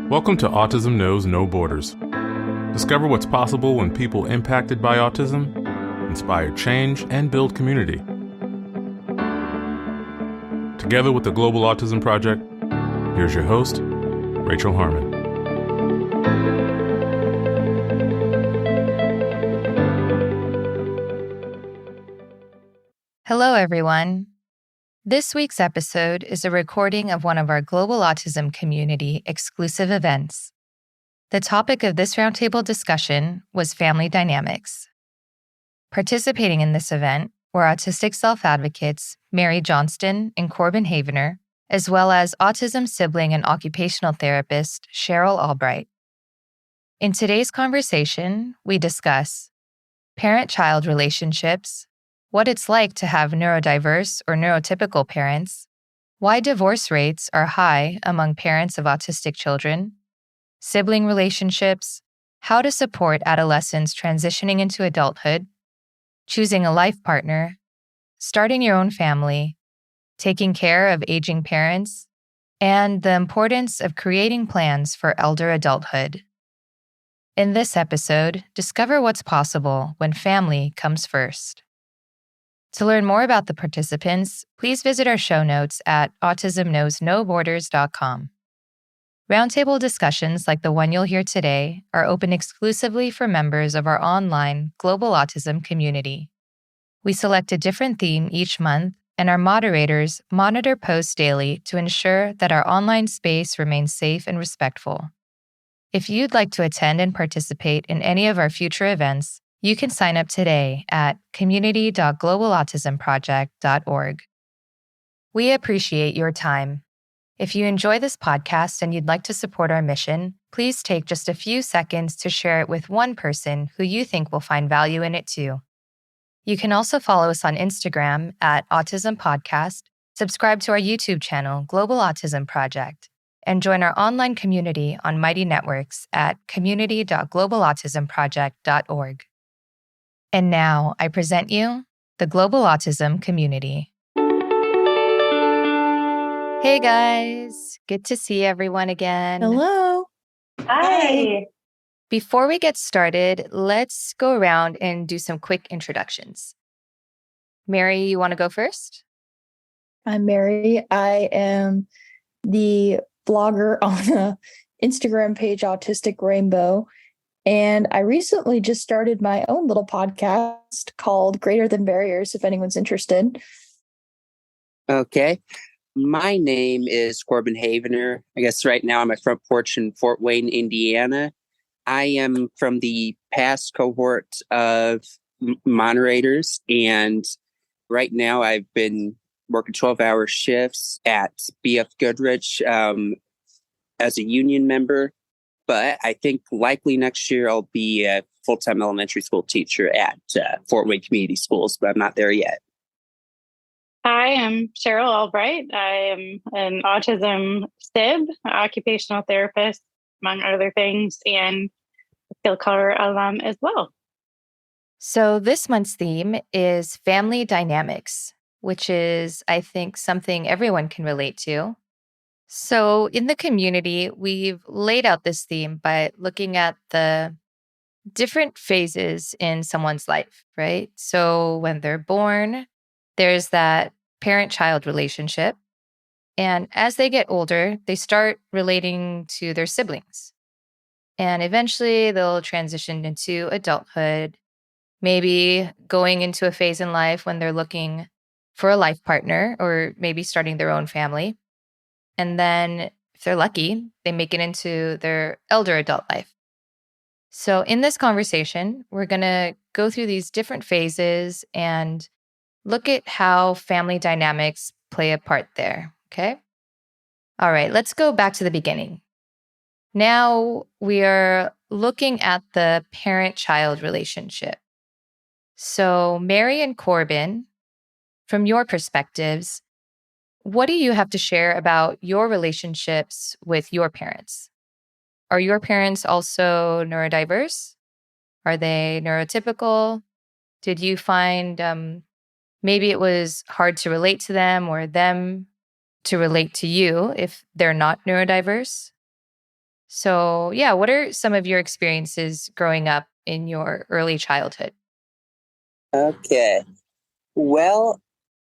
Welcome to Autism Knows No Borders. Discover what's possible when people impacted by autism inspire change and build community. Together with the Global Autism Project, here's your host, Rachel Harmon. Hello, everyone. This week's episode is a recording of one of our Global Autism Community exclusive events. The topic of this roundtable discussion was family dynamics. Participating in this event were autistic self-advocates Mary Johnston and Corben, as well as autism sibling and occupational therapist Cheryl Albright. In today's conversation, we discuss parent-child relationships, what it's like to have neurodiverse or neurotypical parents, why divorce rates are high among parents of autistic children, sibling relationships, how to support adolescents transitioning into adulthood, choosing a life partner, starting your own family, taking care of aging parents, and the importance of creating plans for elder adulthood. In this episode, discover what's possible when family comes first. To learn more about the participants, please visit our show notes at autismknowsnoborders.com. Roundtable discussions like the one you'll hear today are open exclusively for members of our online Global Autism Community. We select a different theme each month, and our moderators monitor posts daily to ensure that our online space remains safe and respectful. If you'd like to attend and participate in any of our future events, you can sign up today at community.globalautismproject.org. We appreciate your time. If you enjoy this podcast and you'd like to support our mission, please take just a few seconds to share it with one person who you think will find value in it too. You can also follow us on Instagram at Autism Podcast, subscribe to our YouTube channel, Global Autism Project, and join our online community on Mighty Networks at community.globalautismproject.org. And now, I present you the Global Autism Community. Hey guys, good to see everyone again. Hello. Hi. Before we get started, let's go around and do some quick introductions. Mary, you want to go first? I'm Mary. I am the blogger on the Instagram page Autistic Rainbow. And I recently just started my own little podcast called Greater Than Barriers, if anyone's interested. Okay. My name is Corben. I guess right now I'm at front porch in Fort Wayne, Indiana. I am from the past cohort of moderators, and right now I've been working 12-hour shifts at BF Goodrich as a union member. But I think likely next year I'll be a full-time elementary school teacher at Fort Wayne Community Schools, but I'm not there yet. Hi, I'm Cheryl Albright. I am an autism SIB, occupational therapist, among other things, and a Field Color alum as well. So this month's theme is family dynamics, which is, I think, something everyone can relate to. So in the community, we've laid out this theme by looking at the different phases in someone's life, right? So when they're born, there's that parent-child relationship. And as they get older, they start relating to their siblings. And eventually they'll transition into adulthood, maybe going into a phase in life when they're looking for a life partner or maybe starting their own family. And then, if they're lucky, they make it into their elder adult life. So in this conversation, we're going to go through these different phases and look at how family dynamics play a part there, okay? All right, let's go back to the beginning. Now we are looking at the parent-child relationship. So Mary and Corben, from your perspectives, what do you have to share about your relationships with your parents? Are your parents also neurodiverse? Are they neurotypical? Did you find maybe it was hard to relate to them or them to relate to you if they're not neurodiverse? So, yeah, what are some of your experiences growing up in your early childhood? Okay. Well,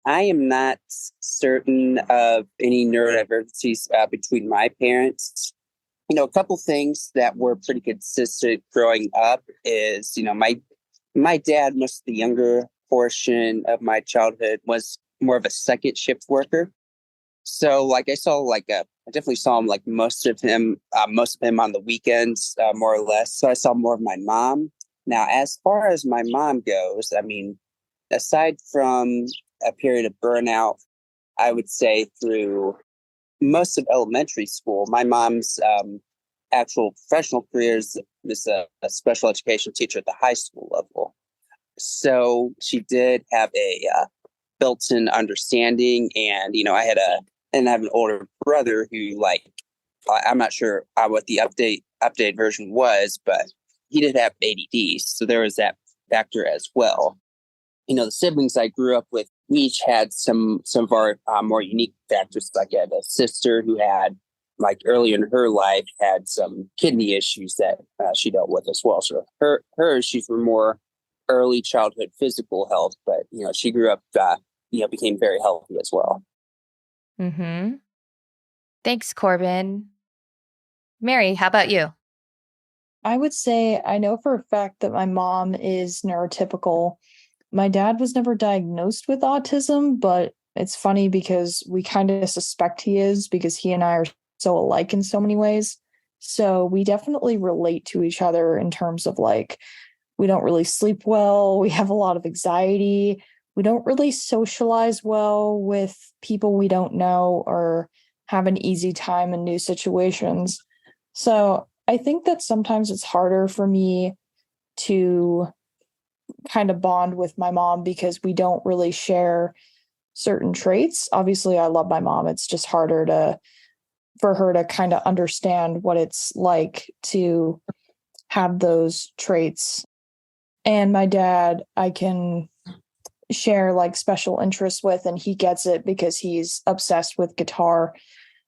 I am not certain of any neurodivergencies between my parents. A couple things that were pretty consistent growing up is, my dad, most of the younger portion of my childhood, was more of a second shift worker. So, like, I definitely saw him like most of him on the weekends, more or less. So I saw more of my mom. Now, as far as my mom goes, I mean, aside from a period of burnout, I would say through most of elementary school, my mom's actual professional career is a special education teacher at the high school level. So she did have a built-in understanding, and I have an older brother who, like, I'm not sure what the updated version was, but he did have ADD, so there was that factor as well. The siblings I grew up with, we each had some of our more unique factors. Like, I had a sister who had, like, early in her life, had some kidney issues that she dealt with as well. So she's for more early childhood physical health, but she grew up, became very healthy as well. Mm-hmm. Thanks, Corben. Mary, how about you? I would say I know for a fact that my mom is neurotypical. My dad was never diagnosed with autism, but it's funny because we kind of suspect he is because he and I are so alike in so many ways. So we definitely relate to each other in terms of, like, we don't really sleep well. We have a lot of anxiety. We don't really socialize well with people we don't know or have an easy time in new situations. So I think that sometimes it's harder for me to kind of bond with my mom because we don't really share certain traits. Obviously, I love my mom. It's just harder for her to kind of understand what it's like to have those traits. And my dad, I can share like special interests with, and he gets it because he's obsessed with guitar.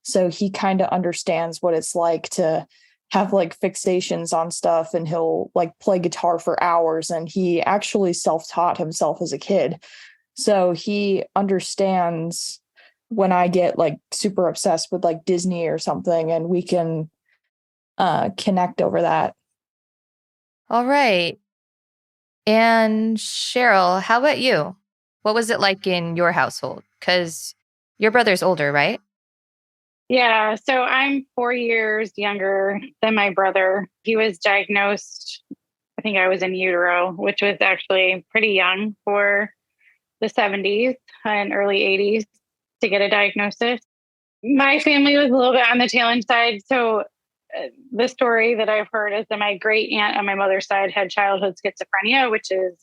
So he kind of understands what it's like to have like fixations on stuff, and he'll like play guitar for hours, and he actually self-taught himself as a kid. So he understands when I get like super obsessed with like Disney or something, and we can connect over that. All right. And Cheryl, how about you? What was it like in your household? Because your brother's older, right? Yeah, so I'm 4 years younger than my brother. He was diagnosed, I think I was in utero, which was actually pretty young for the 70s and early 80s to get a diagnosis. My family was a little bit on the tail end side. So the story that I've heard is that my great aunt on my mother's side had childhood schizophrenia, which is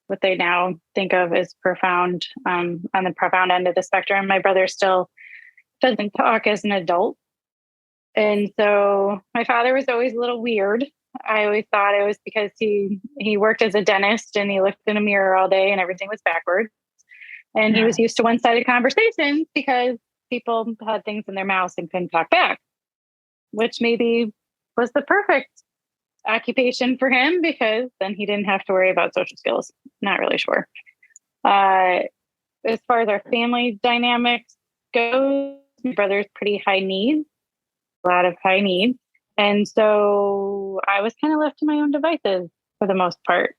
what they now think of as profound, on the profound end of the spectrum. My brother still doesn't talk as an adult. And so my father was always a little weird. I always thought it was because he worked as a dentist and he looked in a mirror all day and everything was backwards. And he was used to one-sided conversations because people had things in their mouths and couldn't talk back, which maybe was the perfect occupation for him because then he didn't have to worry about social skills. Not really sure. As far as our family dynamics goes, my brother's pretty high needs, a lot of high needs. And so I was kind of left to my own devices for the most part.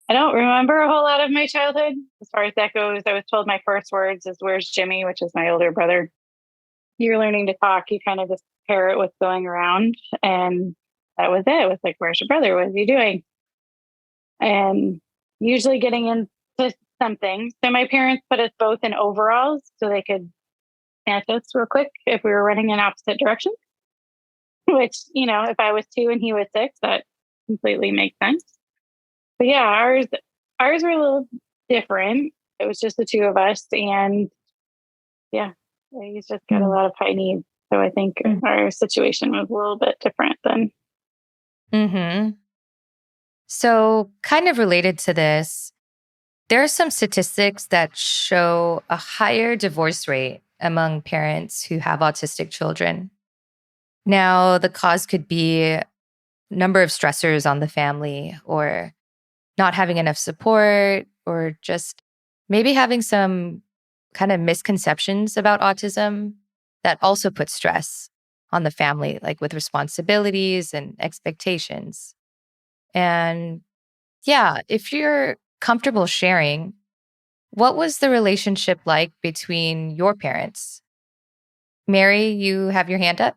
I don't remember a whole lot of my childhood as far as that goes. I was told my first words is, "Where's Jimmy?" which is my older brother. You're learning to talk. You kind of just parrot what's going around. And that was it. It was like, "Where's your brother? What is he doing?" And usually getting into something. So my parents put us both in overalls so they could snatch us real quick if we were running in opposite directions, which, if I was 2 and he was 6, that completely makes sense. But yeah, ours were a little different. It was just the 2 of us. And yeah, he's just got a lot of high needs. So I think our situation was a little bit different than. Mm-hmm. So, kind of related to this, there are some statistics that show a higher divorce rate among parents who have autistic children. Now, the cause could be a number of stressors on the family, or not having enough support, or just maybe having some kind of misconceptions about autism that also put stress on the family, like with responsibilities and expectations. And yeah, if you're comfortable sharing, what was the relationship like between your parents? Mary, you have your hand up?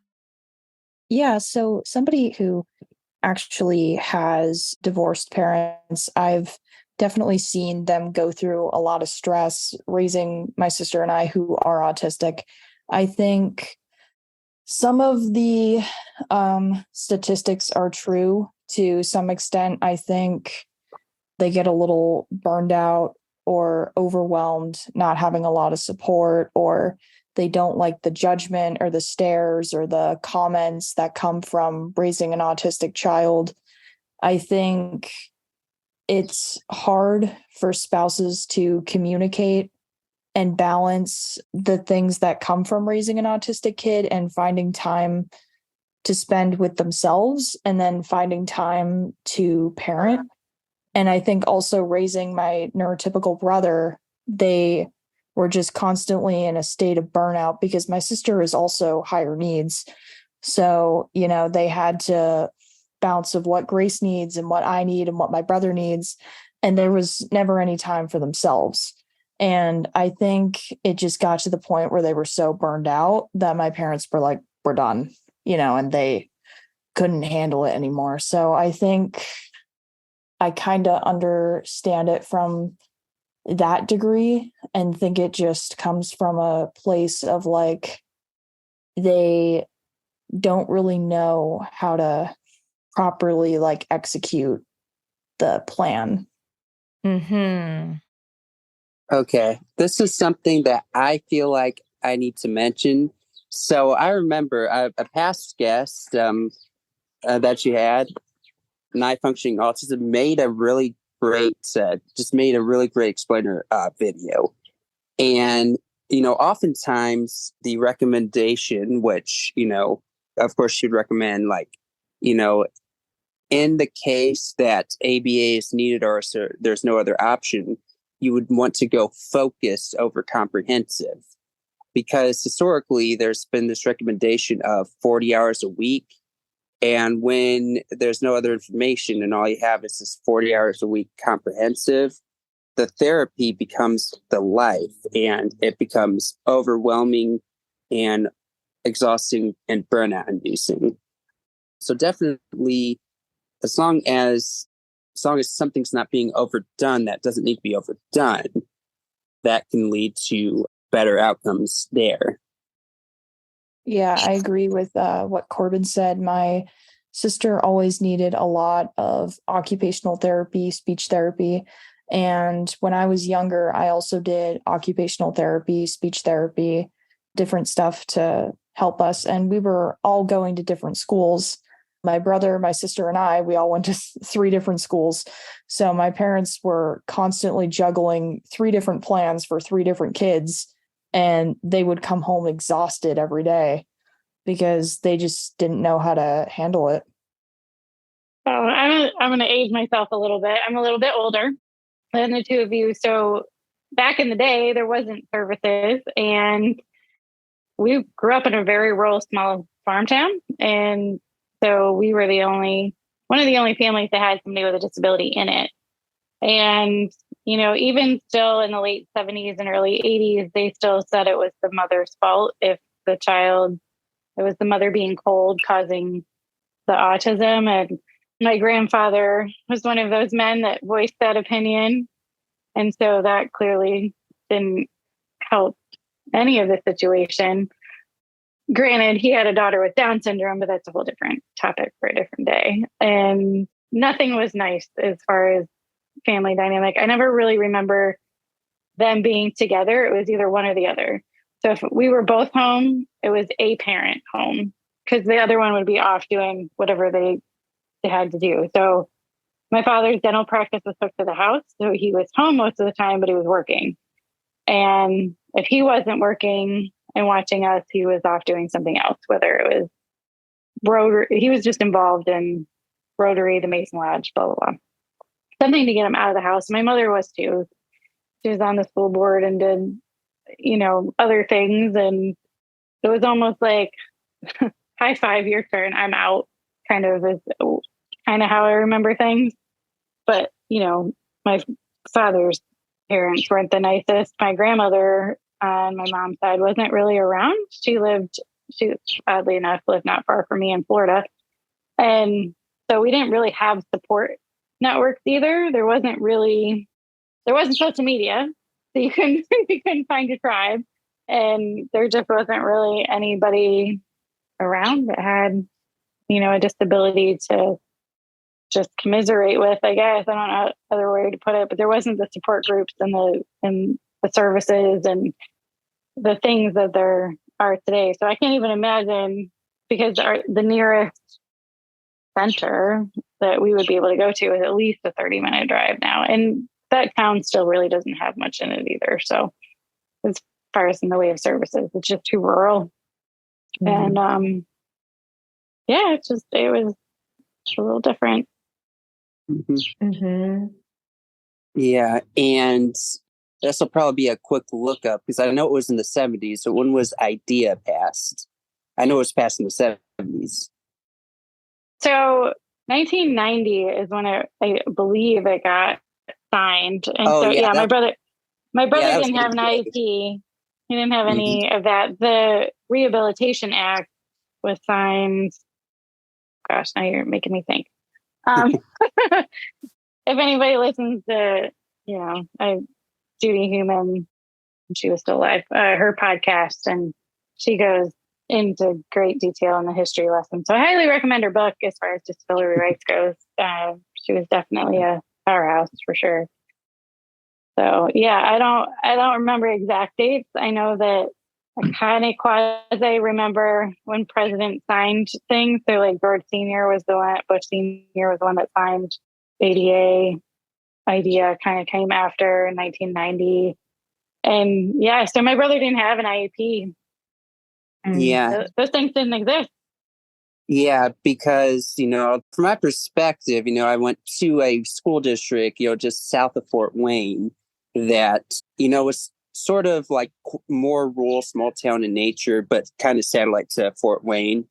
Yeah, so somebody who actually has divorced parents, I've definitely seen them go through a lot of stress raising my sister and I, who are autistic. I think some of the statistics are true to some extent. I think they get a little burned out or overwhelmed, not having a lot of support, or they don't like the judgment or the stares or the comments that come from raising an autistic child. I think it's hard for spouses to communicate and balance the things that come from raising an autistic kid and finding time to spend with themselves and then finding time to parent. And I think also raising my neurotypical brother, they were just constantly in a state of burnout because my sister is also higher needs. So, they had to bounce of what Grace needs and what I need and what my brother needs. And there was never any time for themselves. And I think it just got to the point where they were so burned out that my parents were like, we're done, and they couldn't handle it anymore. So I think I kind of understand it from that degree and think it just comes from a place of like, they don't really know how to properly like execute the plan. Mm-hmm. Okay, this is something that I feel like I need to mention. So I remember a past guest that you had, high functioning autism, made a really great, explainer video. And, oftentimes the recommendation, which, of course she'd recommend, like, in the case that ABA is needed or there's no other option, you would want to go focused over comprehensive. Because historically, there's been this recommendation of 40 hours a week. And when there's no other information and all you have is this 40 hours a week comprehensive, the therapy becomes the life and it becomes overwhelming and exhausting and burnout inducing. So definitely, as long as something's not being overdone, that doesn't need to be overdone, that can lead to better outcomes there. Yeah, I agree with what Corben said. My sister always needed a lot of occupational therapy, speech therapy. And when I was younger, I also did occupational therapy, speech therapy, different stuff to help us. And we were all going to different schools. My brother, my sister, and I, we all went to 3 different schools. So my parents were constantly juggling 3 different plans for 3 different kids. And they would come home exhausted every day because they just didn't know how to handle it. So I'm going to age myself a little bit. I'm a little bit older than the two of you. So back in the day, there wasn't services, and we grew up in a very rural, small farm town. And so we were one of the only families that had somebody with a disability in it. And, even still in the late 70s and early 80s, they still said it was the mother's fault if it was the mother being cold causing the autism. And my grandfather was one of those men that voiced that opinion. And so that clearly didn't help any of the situation. Granted, he had a daughter with Down syndrome, but that's a whole different topic for a different day. And nothing was nice as far as family dynamic. I never really remember them being together. It was either one or the other. So if we were both home, it was a parent home because the other one would be off doing whatever they had to do. So my father's dental practice was hooked to the house. So he was home most of the time, but he was working. And if he wasn't working and watching us, he was off doing something else, whether it was Rotary. He was just involved in Rotary, the Mason Lodge, blah, blah, blah. Something to get him out of the house. My mother was too. She was on the school board and did, other things. And it was almost like high five, your turn, I'm out, kind of is kind of how I remember things. But, my father's parents weren't the nicest. My grandmother on my mom's side wasn't really around. She oddly enough lived not far from me in Florida. And so we didn't really have support networks either. There wasn't social media. So you couldn't find your tribe. And there just wasn't really anybody around that had, a disability to just commiserate with, I guess. I don't know other way to put it, but there wasn't the support groups and the services and the things that there are today. So I can't even imagine, because the nearest center that we would be able to go to is at least a 30-minute drive now. And that town still really doesn't have much in it either. So as far as in the way of services, it's just too rural. Mm-hmm. And it was a little different. Mm-hmm. Mm-hmm. Yeah. And this will probably be a quick lookup because I know it was in the 70s. So when was IDEA passed? I know it was passed in the 70s. So 1990 is when I believe it got signed. And my brother didn't have an IEP. He didn't have any of that. The Rehabilitation Act was signed. Gosh, now you're making me think. If anybody listens to, Judy Human, she was still alive, her podcast, and she goes into great detail in the history lesson. So I highly recommend her book as far as disability rights goes. She was definitely a powerhouse for sure. So yeah, I don't remember exact dates. I know that I kind of quasi remember when President signed things. So like Bush Senior was the one that signed ADA. IDEA kind of came after in 1990. And yeah, so my brother didn't have an IEP. Yeah. Those things didn't exist. Yeah, because, from my perspective, I went to a school district, just south of Fort Wayne that, was sort of like more rural, small town in nature, but kind of satellite to Fort Wayne.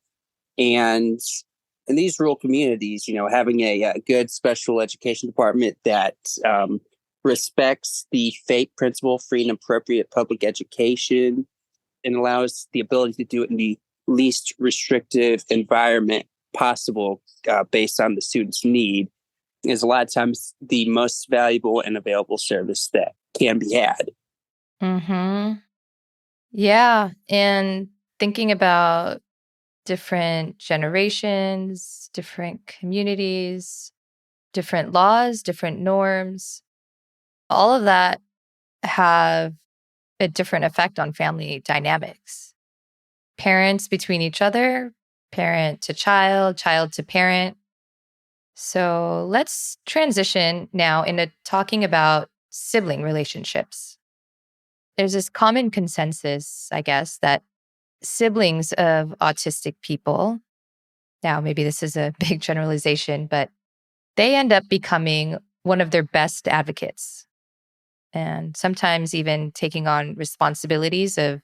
And in these rural communities, having a good special education department that respects the FAPE principle, free and appropriate public education, and allows the ability to do it in the least restrictive environment possible based on the student's need is a lot of times the most valuable and available service that can be had. Mm-hmm. Yeah. And thinking about different generations, different communities, different laws, different norms, all of that have a different effect on family dynamics. Parents between each other, parent to child, child to parent. So let's transition now into talking about sibling relationships. There's this common consensus, I guess, that siblings of autistic people, now maybe this is a big generalization, but they end up becoming one of their best advocates and sometimes even taking on responsibilities of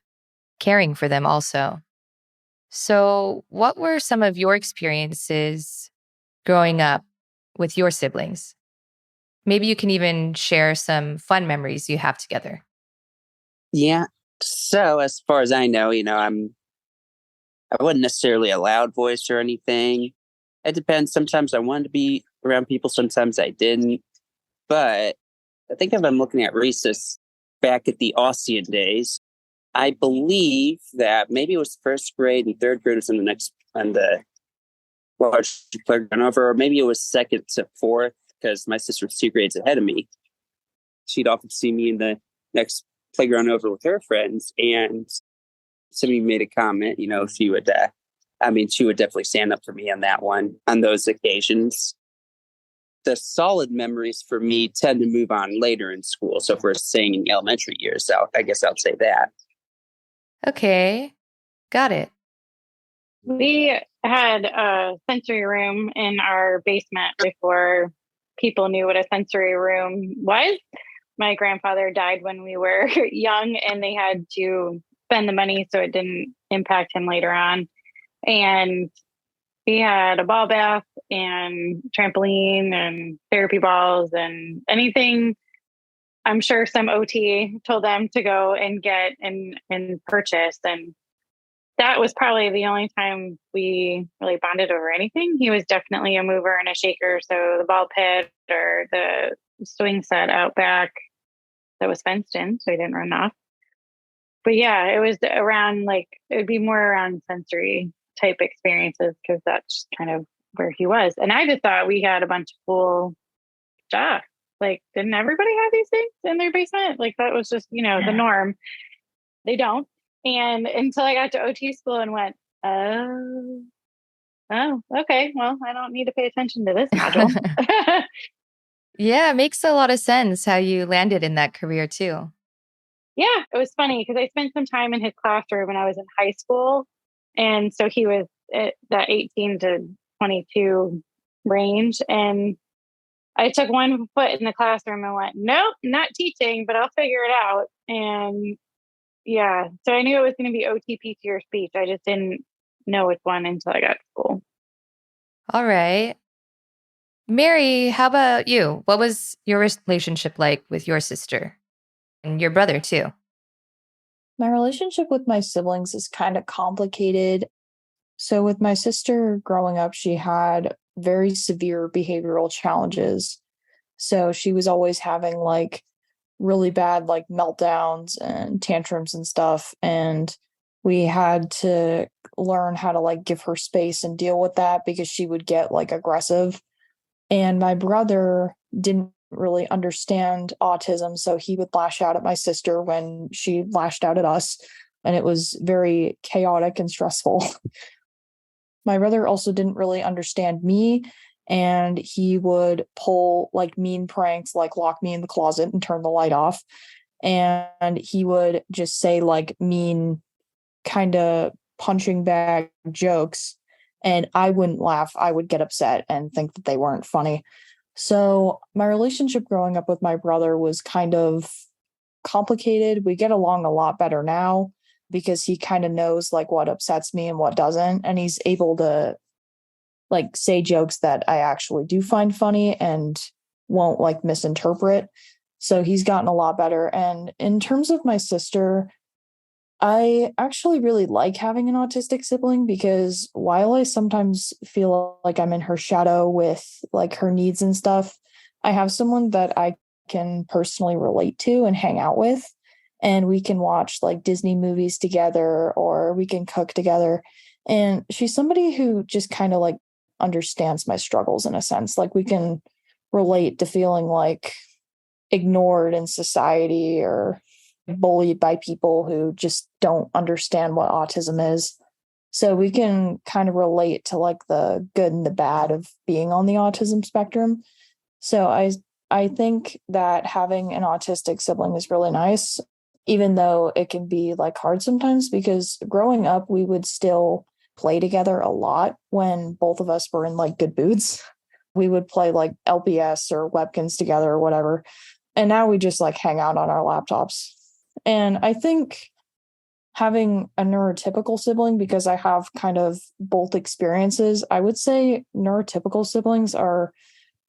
caring for them also. So what were some of your experiences growing up with your siblings? Maybe you can even share some fun memories you have together. Yeah. So as far as I know, I wasn't necessarily a loud voice or anything. It depends. Sometimes I wanted to be around people. Sometimes I didn't. But I think if I'm looking at recess back at the Aussian days, I believe that maybe it was first grade and third grade was on the large playground over, or maybe it was second to fourth because my sister was 2 grades ahead of me. She'd often see me in the next playground over with her friends, and somebody made a comment, she would definitely stand up for me on that one, on those occasions. The solid memories for me tend to move on later in school. So if we're saying in elementary years, so I guess I'll say that. Okay, got it. We had a sensory room in our basement before people knew what a sensory room was. My grandfather died when we were young, and they had to spend the money so it didn't impact him later on. And we had a ball bath and trampoline and therapy balls and anything. I'm sure some OT told them to go and get and purchase. And that was probably the only time we really bonded over anything. He was definitely a mover and a shaker. So the ball pit or the swing set out back that was fenced in, so he didn't run off. But yeah, it was around it would be more around sensory type experiences because that's kind of where he was. And I just thought we had a bunch of cool stuff. Didn't everybody have these things in their basement? That was just, the norm. They don't. And until I got to OT school and went, oh, okay. Well, I don't need to pay attention to this module. Yeah, it makes a lot of sense how you landed in that career too. Yeah, it was funny because I spent some time in his classroom when I was in high school. And so he was at that 18 to 22 range. And I took one foot in the classroom and went, nope, not teaching, but I'll figure it out. And yeah, so I knew it was going to be OT, PT, or speech. I just didn't know which one until I got to school. All right. Mary, how about you? What was your relationship like with your sister and your brother too? My relationship with my siblings is kind of complicated. So with my sister growing up, she had very severe behavioral challenges. So she was always having really bad meltdowns and tantrums and stuff. And we had to learn how to give her space and deal with that because she would get aggressive. And my brother didn't really understand autism, so he would lash out at my sister when she lashed out at us. And it was very chaotic and stressful. My brother also didn't really understand me, and he would pull mean pranks, lock me in the closet and turn the light off. And he would just say mean kind of punching bag jokes. And I wouldn't laugh. I would get upset and think that they weren't funny. So my relationship growing up with my brother was kind of complicated. We get along a lot better now because he kind of knows what upsets me and what doesn't. And he's able to say jokes that I actually do find funny and won't misinterpret. So he's gotten a lot better. And in terms of my sister, I actually really like having an autistic sibling because while I sometimes feel like I'm in her shadow with her needs and stuff, I have someone that I can personally relate to and hang out with. And we can watch Disney movies together or we can cook together. And she's somebody who just kind of understands my struggles in a sense. We can relate to feeling ignored in society or bullied by people who just don't understand what autism is. So we can kind of relate to the good and the bad of being on the autism spectrum. So I think that having an autistic sibling is really nice, even though it can be hard sometimes because growing up, we would still play together a lot when both of us were in good moods. We would play LPS or Webkins together or whatever. And now we just hang out on our laptops. And I think having a neurotypical sibling, because I have kind of both experiences, I would say neurotypical siblings are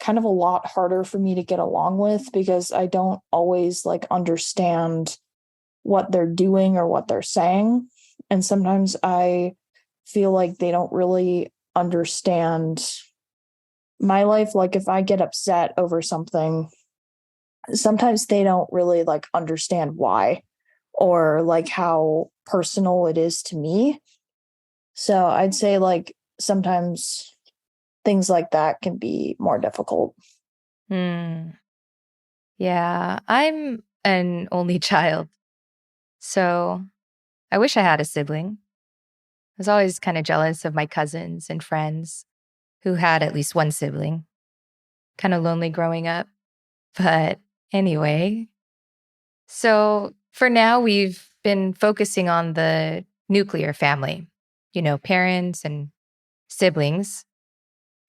kind of a lot harder for me to get along with because I don't always understand what they're doing or what they're saying. And sometimes I feel like they don't really understand my life. If I get upset over something, sometimes they don't really understand why or how personal it is to me. So I'd say sometimes things like that can be more difficult. Yeah, I'm an only child. So I wish I had a sibling. I was always kind of jealous of my cousins and friends who had at least one sibling. Kind of lonely growing up. But anyway, so for now, we've been focusing on the nuclear family, parents and siblings.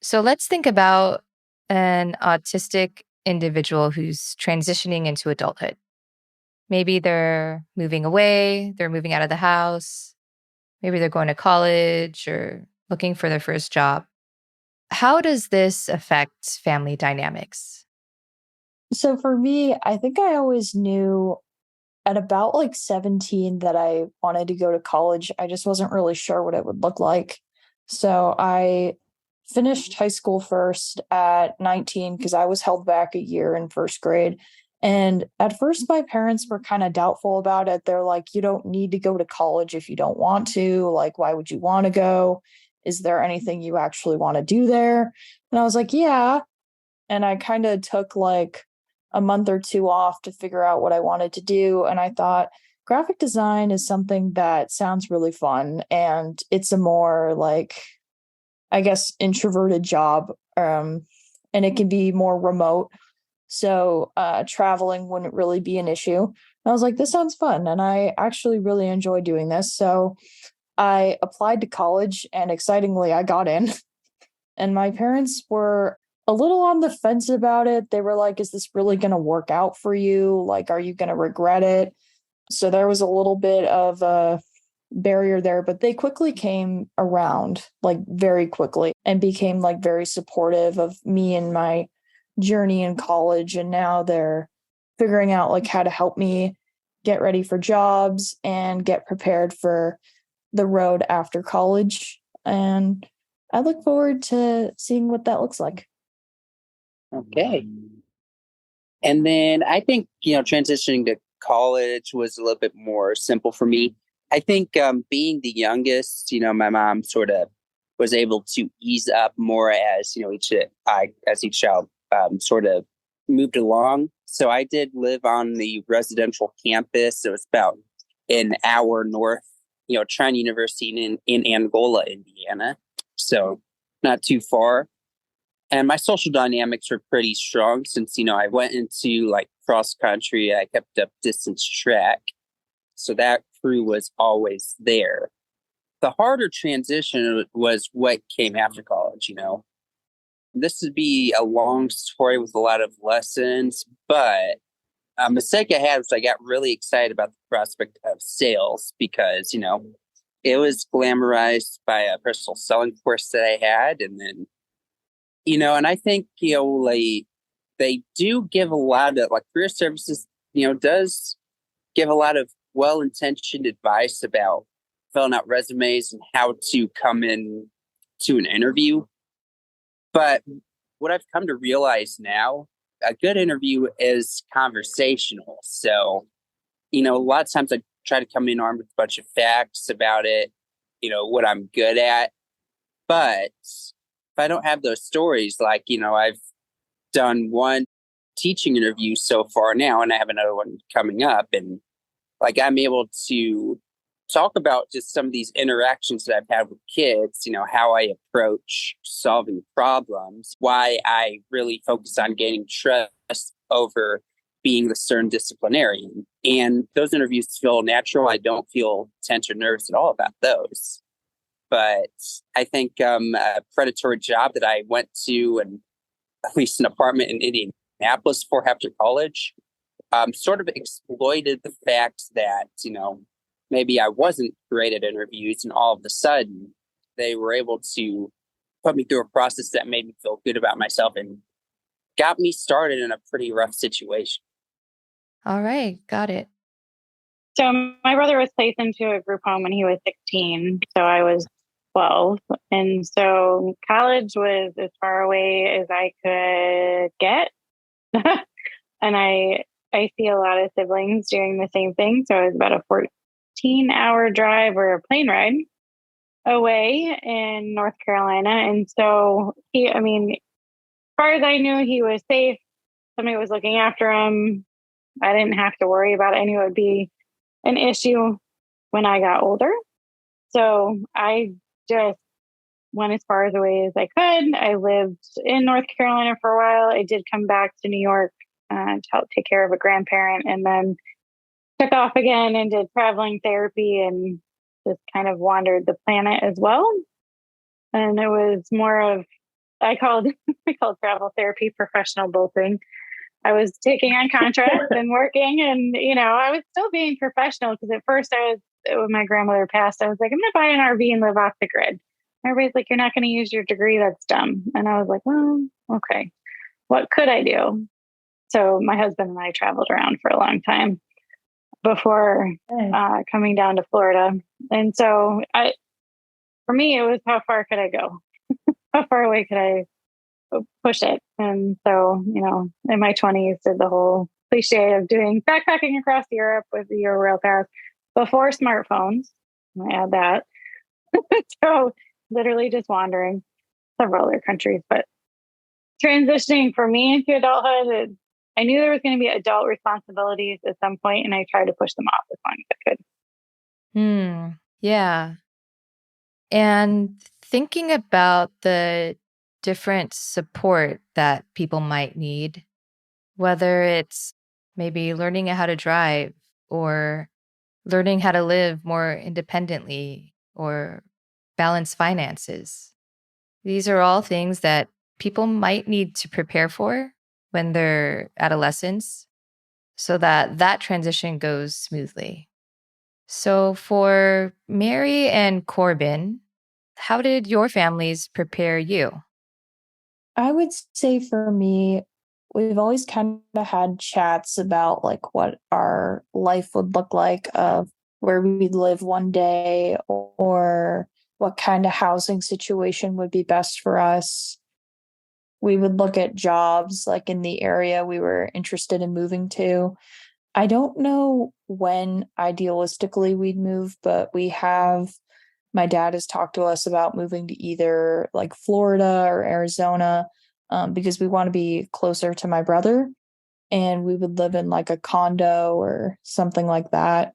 So let's think about an autistic individual who's transitioning into adulthood. Maybe they're moving away, they're moving out of the house, maybe they're going to college or looking for their first job. How does this affect family dynamics? So for me, I think I always knew at about like 17 that I wanted to go to college. I just wasn't really sure what it would look like. So I finished high school first at 19 because I was held back a year in first grade. And at first, my parents were kind of doubtful about it. They're like, you don't need to go to college if you don't want to. Like, why would you want to go? Is there anything you actually want to do there? And I was like, yeah. And I kind of took like a month or two off to figure out what I wanted to do. And I thought graphic design is something that sounds really fun. And it's a more like, I guess, introverted job. And it can be more remote. So traveling wouldn't really be an issue. And I was like, this sounds fun. And I actually really enjoy doing this. So I applied to college and excitingly, I got in. And my parents were a little on the fence about it. They were like, is this really going to work out for you? Like, are you going to regret it? So there was a little bit of a barrier there, but they quickly came around, like very quickly, and became like very supportive of me and my journey in college. And now they're figuring out like how to help me get ready for jobs and get prepared for the road after college. And I look forward to seeing what that looks like. Okay. And then I think, transitioning to college was a little bit more simple for me. I think being the youngest, my mom sort of was able to ease up more as, each child sort of moved along. So I did live on the residential campus. It was about an hour north, Trine University in Angola, Indiana. So not too far. And my social dynamics were pretty strong since, I went into like cross country. I kept up distance track. So that crew was always there. The harder transition was what came after college, This would be a long story with a lot of lessons, but a mistake I had was I got really excited about the prospect of sales because, it was glamorized by a personal selling course that I had. And then, and I think, like they do give a lot of like career services, does give a lot of well-intentioned advice about filling out resumes and how to come in to an interview. But what I've come to realize now, a good interview is conversational. So, a lot of times I try to come in armed with a bunch of facts about it, what I'm good at. But if I don't have those stories, like, I've done one teaching interview so far now, and I have another one coming up. And like, I'm able to talk about just some of these interactions that I've had with kids, how I approach solving problems, why I really focus on gaining trust over being the stern disciplinarian. And those interviews feel natural. I don't feel tense or nervous at all about those. But I think a predatory job that I went to and at least an apartment in Indianapolis for after college sort of exploited the fact that, maybe I wasn't great at interviews, and all of a sudden they were able to put me through a process that made me feel good about myself and got me started in a pretty rough situation. All right, got it. So my brother was placed into a group home when he was 16. So I was 12. And so college was as far away as I could get. And I see a lot of siblings doing the same thing. So it was about a 14-hour drive or a plane ride away in North Carolina. And so as far as I knew, he was safe. Somebody was looking after him. I didn't have to worry about it. I knew it would be an issue when I got older. So I just went as far away as I could. I lived in North Carolina for a while. I did come back to New York to help take care of a grandparent, and then took off again and did traveling therapy and just kind of wandered the planet as well. And it was more of, I called travel therapy professional bolting. I was taking on contracts and working, and I was still being professional, because at first when my grandmother passed, I was like, I'm going to buy an RV and live off the grid. Everybody's like, you're not going to use your degree. That's dumb. And I was like, well, okay, what could I do? So my husband and I traveled around for a long time before coming down to Florida. And so for me, it was, how far could I go? How far away could I push it? And so, in my 20s, did the whole cliche of doing backpacking across Europe with the Euro Pass before smartphones. I add that. So literally just wandering several other countries. But transitioning for me into adulthood, I knew there was going to be adult responsibilities at some point, and I tried to push them off as long as I could. Yeah. And thinking about the different support that people might need, whether it's maybe learning how to drive or learning how to live more independently or balance finances. These are all things that people might need to prepare for when they're adolescents, so that transition goes smoothly. So for Mary and Corben, how did your families prepare you? I would say for me, we've always kind of had chats about like what our life would look like, of where we'd live one day, or what kind of housing situation would be best for us. We would look at jobs like in the area we were interested in moving to. I don't know when idealistically we'd move, but my dad has talked to us about moving to either like Florida or Arizona, because we want to be closer to my brother, and we would live in like a condo or something like that.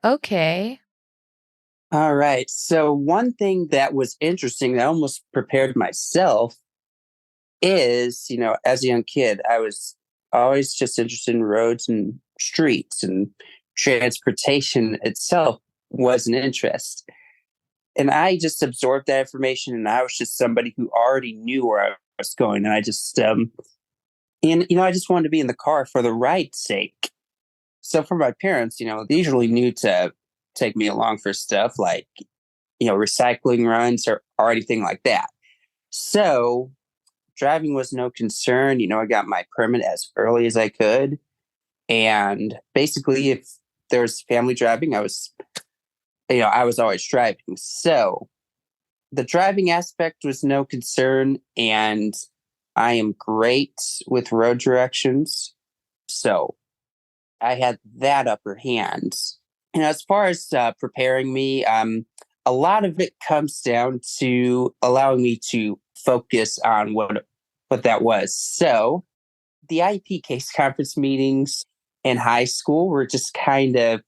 Okay. All right. So one thing that was interesting that I almost prepared myself is, as a young kid, I was always just interested in roads and streets, and transportation itself was an interest. And I just absorbed that information, and I was just somebody who already knew where I was going. And I just, I just wanted to be in the car for the ride's sake. So for my parents, they usually knew to take me along for stuff like, recycling runs or anything like that. So driving was no concern. I got my permit as early as I could. And basically, if there's family driving, I was always driving. So the driving aspect was no concern. And I am great with road directions. So I had that upper hand. And as far as preparing me, a lot of it comes down to allowing me to focus on what that was. So the IEP case conference meetings in high school were just kind of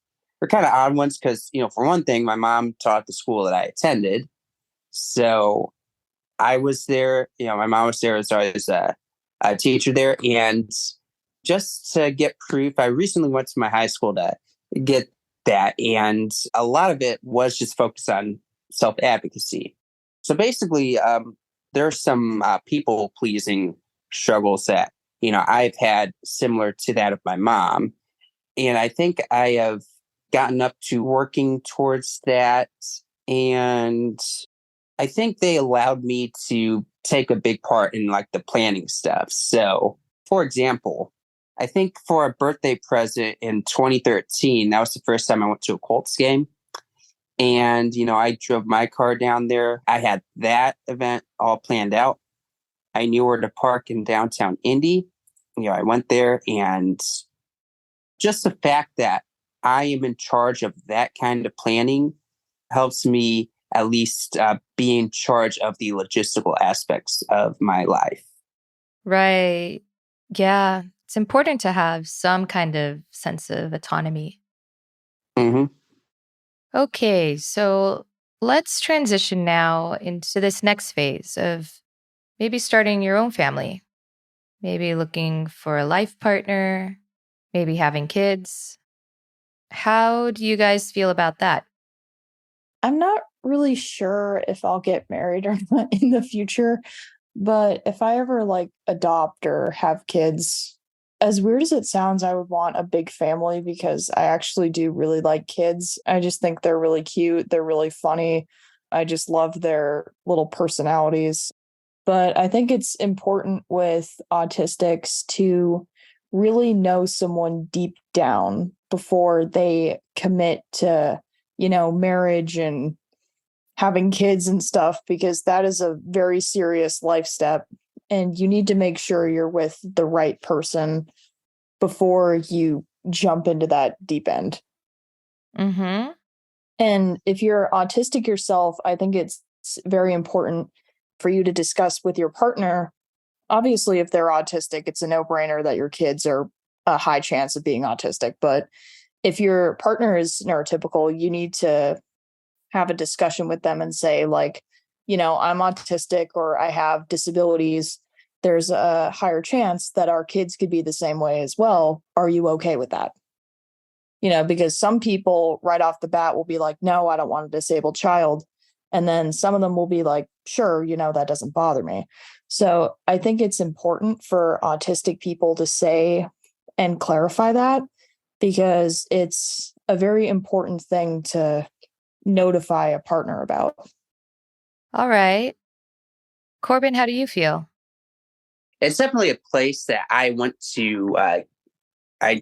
odd ones, because, for one thing, my mom taught the school that I attended. So I was there, my mom was there, so I was a teacher there. And just to get proof, I recently went to my high school to get that. And a lot of it was just focused on self-advocacy. So basically, there are some people-pleasing struggles that, I've had similar to that of my mom. And I think I have gotten up to working towards that. And I think they allowed me to take a big part in like the planning stuff. So, for example, I think for a birthday present in 2013, that was the first time I went to a Colts game. And, I drove my car down there. I had that event all planned out. I knew where to park in downtown Indy. I went there, and just the fact that I am in charge of that kind of planning helps me at least be in charge of the logistical aspects of my life. Right. Yeah. It's important to have some kind of sense of autonomy. Mm-hmm. Okay. So let's transition now into this next phase of maybe starting your own family, maybe looking for a life partner, maybe having kids. How do you guys feel about that? I'm not really sure if I'll get married or not in the future, but if I ever like adopt or have kids, as weird as it sounds, I would want a big family because I actually do really like kids. I just think they're really cute. They're really funny. I just love their little personalities. But I think it's important with autistics to really know someone deep down before they commit to, marriage and having kids and stuff, because that is a very serious life step. And you need to make sure you're with the right person before you jump into that deep end. Mm-hmm. And if you're autistic yourself, I think it's very important for you to discuss with your partner. Obviously, if they're autistic, it's a no-brainer that your kids are a high chance of being autistic. But if your partner is neurotypical, you need to have a discussion with them and say, like, I'm autistic or I have disabilities. There's a higher chance that our kids could be the same way as well. Are you okay with that? Because some people right off the bat will be like, no, I don't want a disabled child. And then some of them will be like, sure, that doesn't bother me. So I think it's important for autistic people to say and clarify that, because it's a very important thing to notify a partner about. All right. Corben, how do you feel? It's definitely a place that I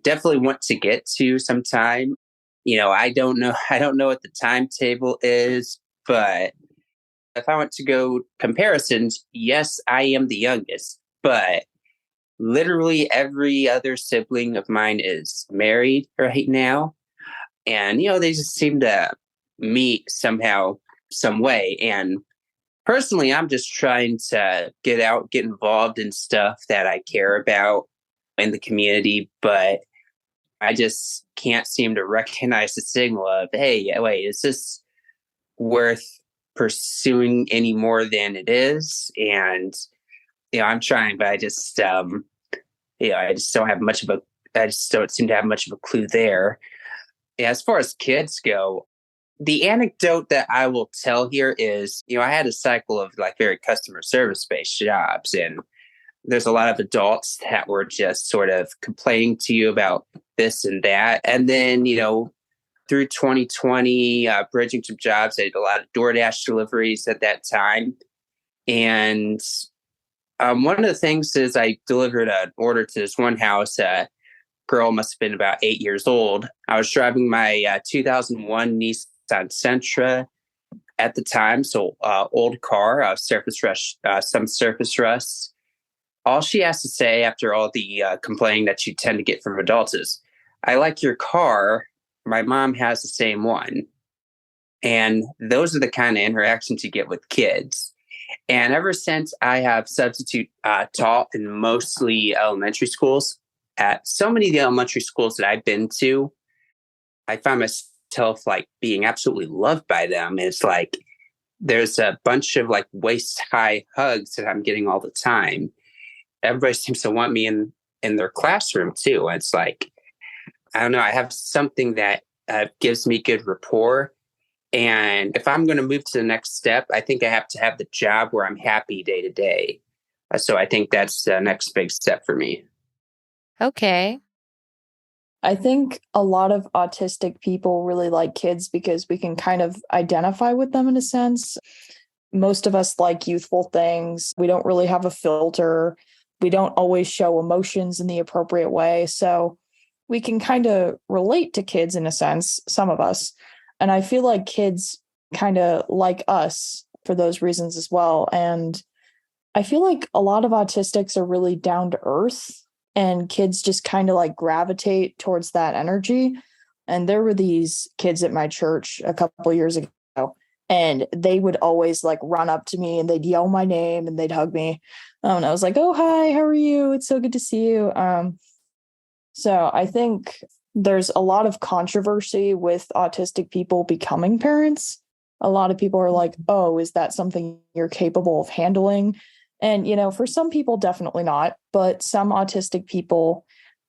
definitely want to get to sometime. I don't know what the timetable is, but if I want to go comparisons, yes, I am the youngest, but literally every other sibling of mine is married right now. And, they just seem to meet somehow, some way. And personally, I'm just trying to get out, get involved in stuff that I care about in the community, but I just can't seem to recognize the signal of, hey, wait, is this worth pursuing any more than it is? And, I'm trying, but I just, I just don't have much of I just don't seem to have much of a clue there. As far as kids go, the anecdote that I will tell here is, I had a cycle of like very customer service based jobs, and there's a lot of adults that were just sort of complaining to you about this and that. And then, through 2020, bridging some jobs, I did a lot of DoorDash deliveries at that time. And one of the things is I delivered an order to this one house. Girl must have been about 8 years old. I was driving my 2001 Nissan Sentra at the time, so old car, some surface rust. All she has to say after all the complaining that you tend to get from adults is, "I like your car. My mom has the same one." And those are the kind of interactions you get with kids. And ever since I have substitute taught in mostly elementary schools, at so many of the elementary schools that I've been to, I find myself like being absolutely loved by them. It's like there's a bunch of like waist high hugs that I'm getting all the time. Everybody seems to want me in their classroom too. It's like, I don't know, I have something that gives me good rapport. And if I'm going to move to the next step, I think I have to have the job where I'm happy day to day. So I think that's the next big step for me. Okay. I think a lot of autistic people really like kids because we can kind of identify with them in a sense. Most of us like youthful things. We don't really have a filter. We don't always show emotions in the appropriate way. So we can kind of relate to kids in a sense, some of us. And I feel like kids kind of like us for those reasons as well. And I feel like a lot of autistics are really down to earth, and kids just kind of like gravitate towards that energy. And there were these kids at my church a couple of years ago, and they would always like run up to me and they'd yell my name and they'd hug me. And I was like, "Oh, hi, how are you? It's so good to see you." So I think there's a lot of controversy with autistic people becoming parents. A lot of people are like, "Oh, is that something you're capable of handling?" And, for some people, definitely not. But some autistic people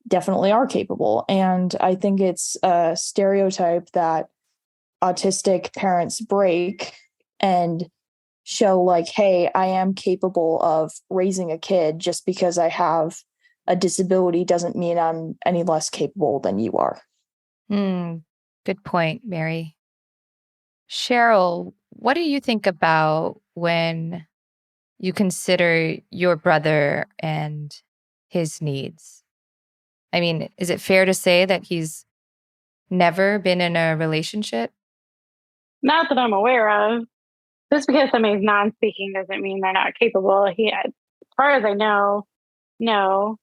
definitely are capable. And I think it's a stereotype that autistic parents break and show like, hey, I am capable of raising a kid. Just because I have a disability doesn't mean I'm any less capable than you are. Good point, Mary. Cheryl, what do you think about when you consider your brother and his needs? I mean, is it fair to say that he's never been in a relationship? Not that I'm aware of. Just because somebody's non-speaking doesn't mean they're not capable. As far as I know, no.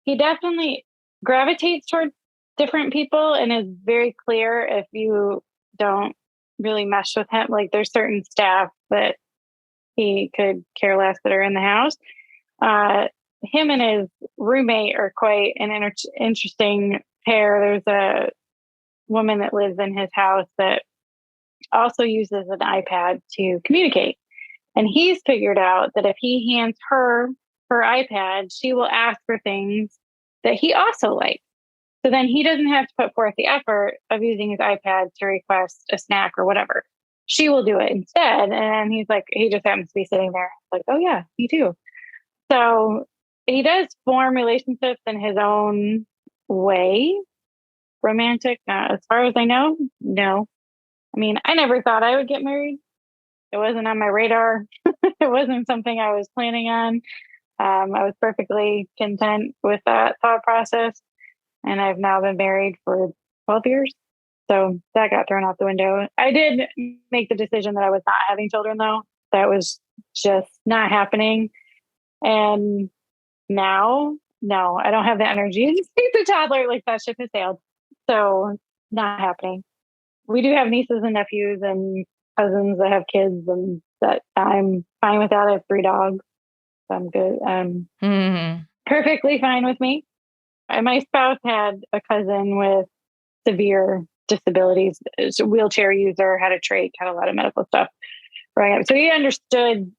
He definitely gravitates toward different people and is very clear if you don't really mesh with him. Like there's certain staff that he could care less that are in the house. Him and his roommate are quite an interesting pair. There's a woman that lives in his house that also uses an iPad to communicate. And he's figured out that if he hands her iPad, she will ask for things that he also likes. So then he doesn't have to put forth the effort of using his iPad to request a snack or whatever. She will do it instead. And he's like, he just happens to be sitting there like, oh yeah, me too. So he does form relationships in his own way. Romantic, as far as I know, no. I mean, I never thought I would get married. It wasn't on my radar. It wasn't something I was planning on. I was perfectly content with that thought process. And I've now been married for 12 years. So that got thrown out the window. I did make the decision that I was not having children, though. That was just not happening. And now, no, I don't have the energy to see the toddler. Like that ship has sailed. So not happening. We do have nieces and nephews and cousins that have kids, and that I'm fine with that. I have 3 dogs. So I'm good. Perfectly fine with me. And my spouse had a cousin with severe disabilities, a wheelchair user, had a trach, had a lot of medical stuff growing up. So he understood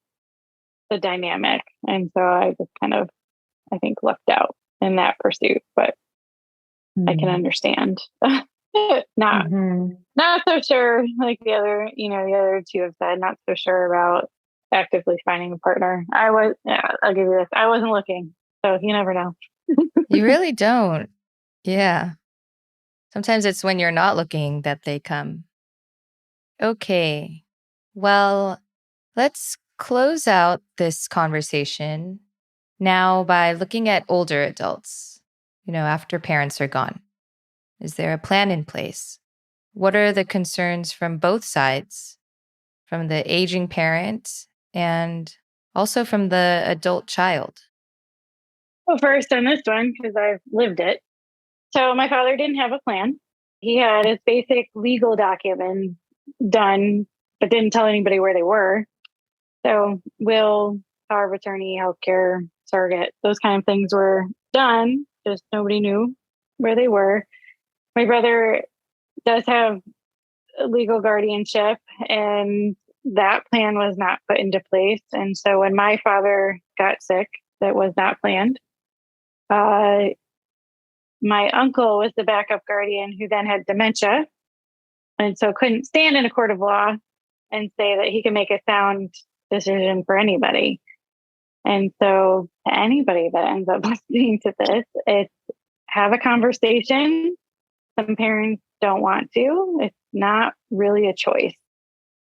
the dynamic. And so I just kind of, I think, lucked out in that pursuit, but I can understand. Not so sure, like the other 2 have said, not so sure about actively finding a partner. I'll give you this. I wasn't looking, so you never know. You really don't. Yeah. Sometimes it's when you're not looking that they come. Okay. Well, let's close out this conversation now by looking at older adults, after parents are gone. Is there a plan in place? What are the concerns from both sides, from the aging parent and also from the adult child? Well, first on this one, because I've lived it. So my father didn't have a plan. He had his basic legal documents done, but didn't tell anybody where they were. So will, power of attorney, healthcare, surrogate, those kind of things were done. Just nobody knew where they were. My brother does have a legal guardianship, and that plan was not put into place. And so when my father got sick, that was not planned. My uncle was the backup guardian who then had dementia, and so couldn't stand in a court of law and say that he can make a sound decision for anybody. And so to anybody that ends up listening to this, it's have a conversation. Some parents don't want to. It's not really a choice.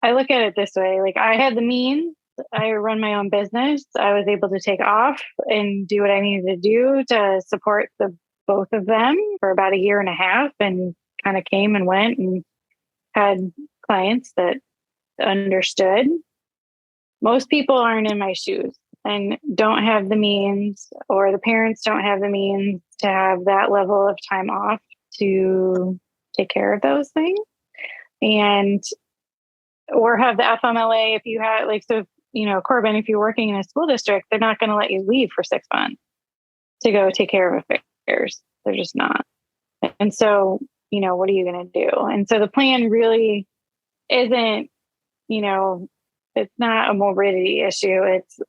I look at it this way. Like I had the means. I run my own business. I was able to take off and do what I needed to do to support the both of them for about 1.5 years, and kind of came and went and had clients that understood. Most people aren't in my shoes and don't have the means, or the parents don't have the means to have that level of time off to take care of those things, and or have the FMLA if you have, like, so, Corben, if you're working in a school district, they're not going to let you leave for 6 months to go take care of affairs. They're just not. And so, what are you going to do? And so the plan really isn't, it's not a morbidity issue. It's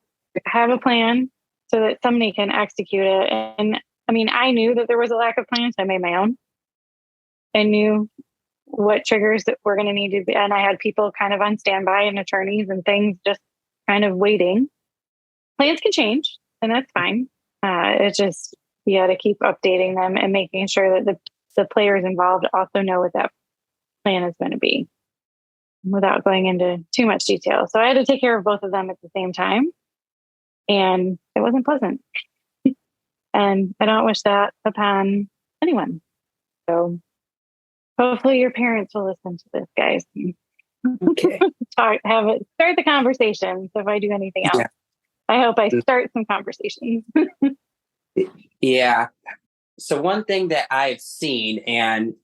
have a plan so that somebody can execute it. And I mean, I knew that there was a lack of plans. So I made my own. I knew what triggers that we're going to need to be. And I had people kind of on standby and attorneys and things just kind of waiting. Plans can change, and that's fine. It's just, you got to keep updating them and making sure that the players involved also know what that plan is going to be without going into too much detail. So I had to take care of both of them at the same time, and it wasn't pleasant. And I don't wish that upon anyone. So hopefully your parents will listen to this, guys. Okay. Start the conversation. So if I do anything else, I hope I start some conversations. Yeah. So one thing that I've seen, and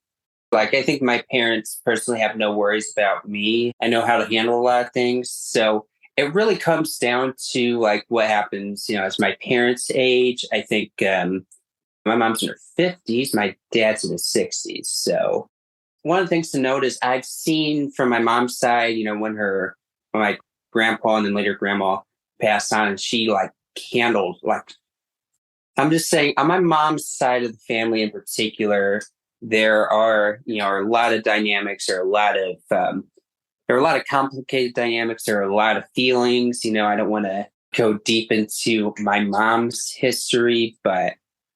like, I think my parents personally have no worries about me. I know how to handle a lot of things. So it really comes down to like what happens, as my parents age. I think my mom's in her 50s, my dad's in his 60s. So one of the things to note is I've seen from my mom's side, when my grandpa and then later grandma passed on, and she like handled I'm just saying, on my mom's side of the family in particular, there are a lot of dynamics, there are a lot of complicated dynamics, there are a lot of feelings. I don't want to go deep into my mom's history, but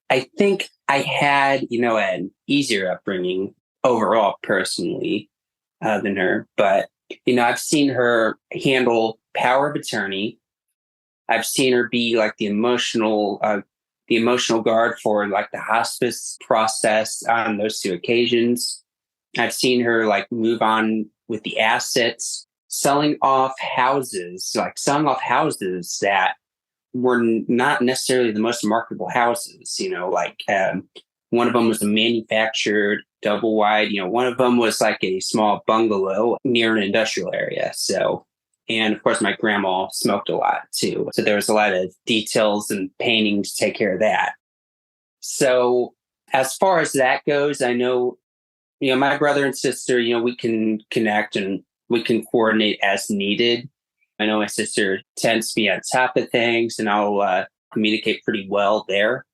I think I had an easier upbringing overall personally than her. But I've seen her handle power of attorney. I've seen her be like the emotional guard for like the hospice process on those two occasions. I've seen her like move on with the assets, selling off houses that were not necessarily the most marketable houses. One of them was a manufactured double wide. One of them was like a small bungalow near an industrial area. So, and of course, my grandma smoked a lot too. So there was a lot of details and painting to take care of that. So as far as that goes, I know, my brother and sister, we can connect and we can coordinate as needed. I know my sister tends to be on top of things, and I'll communicate pretty well there.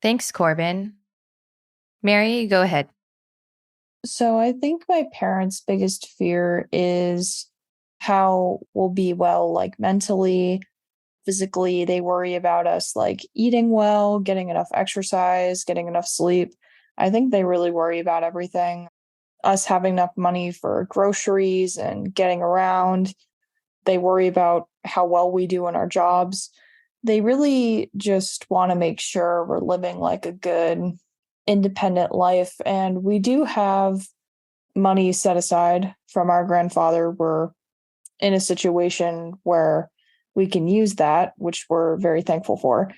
Thanks, Corben. Mary, go ahead. So I think my parents' biggest fear is how we'll be well, like mentally, physically. They worry about us like eating well, getting enough exercise, getting enough sleep. I think they really worry about everything. Us having enough money for groceries and getting around. They worry about how well we do in our jobs. They really just want to make sure we're living like a good, independent life. And we do have money set aside from our grandfather. We're in a situation where we can use that, which we're very thankful for.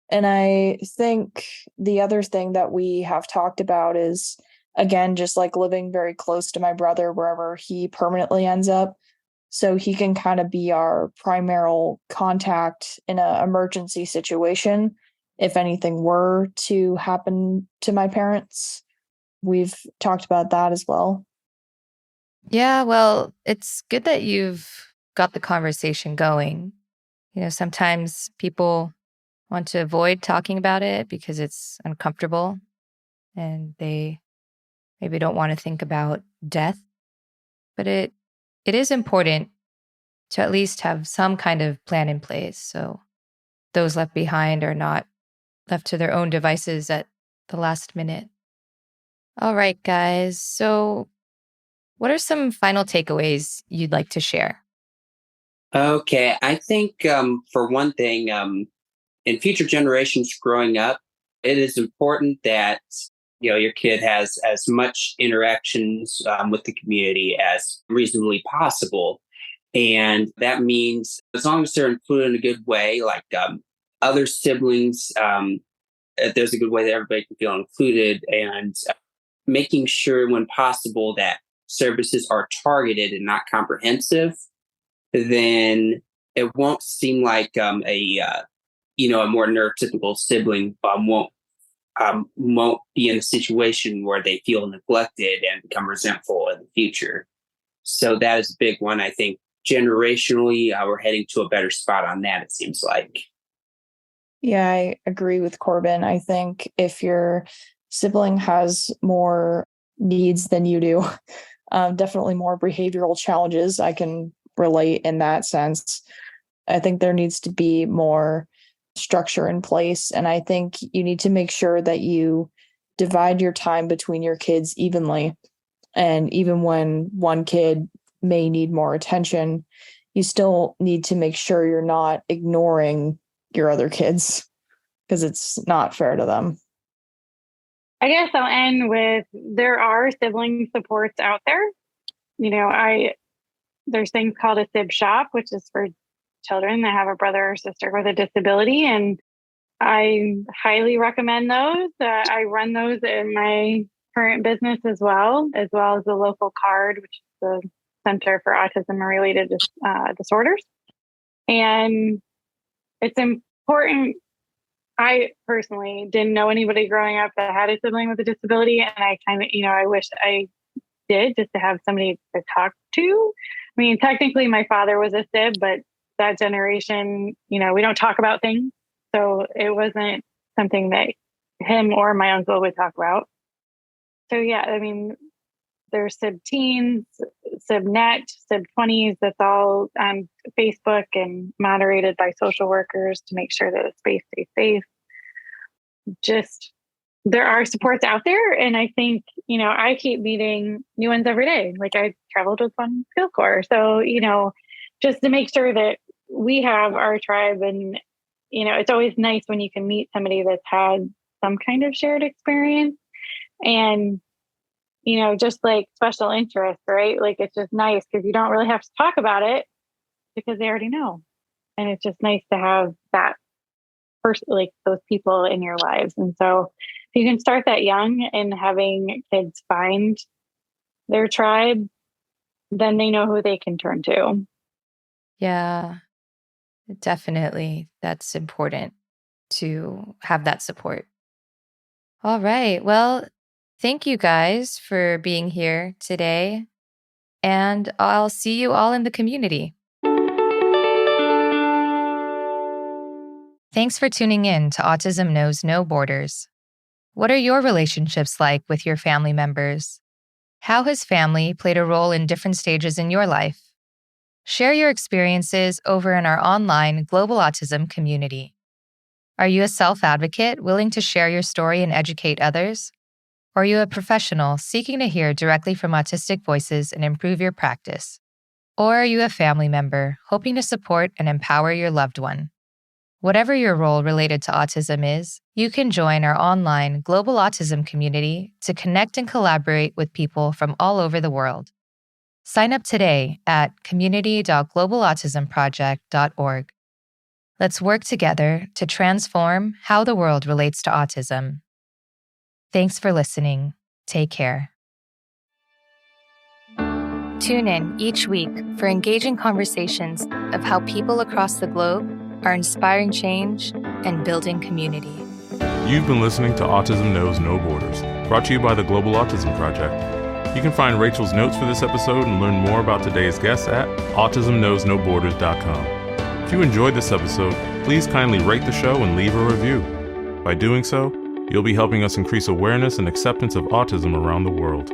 And I think the other thing that we have talked about is, again, just like living very close to my brother wherever he permanently ends up. So he can kind of be our primary contact in an emergency situation if anything were to happen to my parents. We've talked about that as well. Yeah, well, it's good that you've got the conversation going. Sometimes people want to avoid talking about it because it's uncomfortable and they maybe don't want to think about death. But it is important to at least have some kind of plan in place so those left behind are not left to their own devices at the last minute. All right, guys. So what are some final takeaways you'd like to share? Okay. I think for one thing, in future generations growing up, it is important that your kid has as much interactions with the community as reasonably possible. And that means as long as they're included in a good way, like other siblings, there's a good way that everybody can feel included, and making sure when possible that services are targeted and not comprehensive, then it won't seem like a more neurotypical sibling won't be in a situation where they feel neglected and become resentful in the future. So that is a big one. I think generationally, we're heading to a better spot on that, it seems like. Yeah, I agree with Corben. I think if your sibling has more needs than you do. Definitely more behavioral challenges. I can relate in that sense. I think there needs to be more structure in place. And I think you need to make sure that you divide your time between your kids evenly. And even when one kid may need more attention, you still need to make sure you're not ignoring your other kids, because it's not fair to them. I guess I'll end with, there are sibling supports out there. There's things called a Sib Shop, which is for children that have a brother or sister with a disability. And I highly recommend those. I run those in my current business as well as the local CARD, which is the Center for Autism and Related Disorders. And it's important. I personally didn't know anybody growing up that had a sibling with a disability. And I I wish I did, just to have somebody to talk to. I mean, technically my father was a Sib, but that generation, we don't talk about things. So it wasn't something that him or my uncle would talk about. So yeah, I mean, there's Sib Teens, Sib Net, Sib 20s. That's all on Facebook and moderated by social workers to make sure that the space stays safe. Just, there are supports out there. And I think, I keep meeting new ones every day. Like I traveled with one Field Corps. So, just to make sure that we have our tribe. And, it's always nice when you can meet somebody that's had some kind of shared experience. And just like special interest, right? Like it's just nice because you don't really have to talk about it because they already know. And it's just nice to have that person, like those people in your lives. And so if you can start that young and having kids find their tribe, then they know who they can turn to. Yeah, definitely. That's important to have that support. All right. Well, thank you guys for being here today, and I'll see you all in the community. Thanks for tuning in to Autism Knows No Borders. What are your relationships like with your family members? How has family played a role in different stages in your life? Share your experiences over in our online Global Autism Community. Are you a self-advocate willing to share your story and educate others? Or are you a professional seeking to hear directly from autistic voices and improve your practice? Or are you a family member hoping to support and empower your loved one? Whatever your role related to autism is, you can join our online Global Autism Community to connect and collaborate with people from all over the world. Sign up today at community.globalautismproject.org. Let's work together to transform how the world relates to autism. Thanks for listening. Take care. Tune in each week for engaging conversations of how people across the globe are inspiring change and building community. You've been listening to Autism Knows No Borders, brought to you by the Global Autism Project. You can find Rachel's notes for this episode and learn more about today's guests at autismknowsnoborders.com. If you enjoyed this episode, please kindly rate the show and leave a review. By doing so, you'll be helping us increase awareness and acceptance of autism around the world.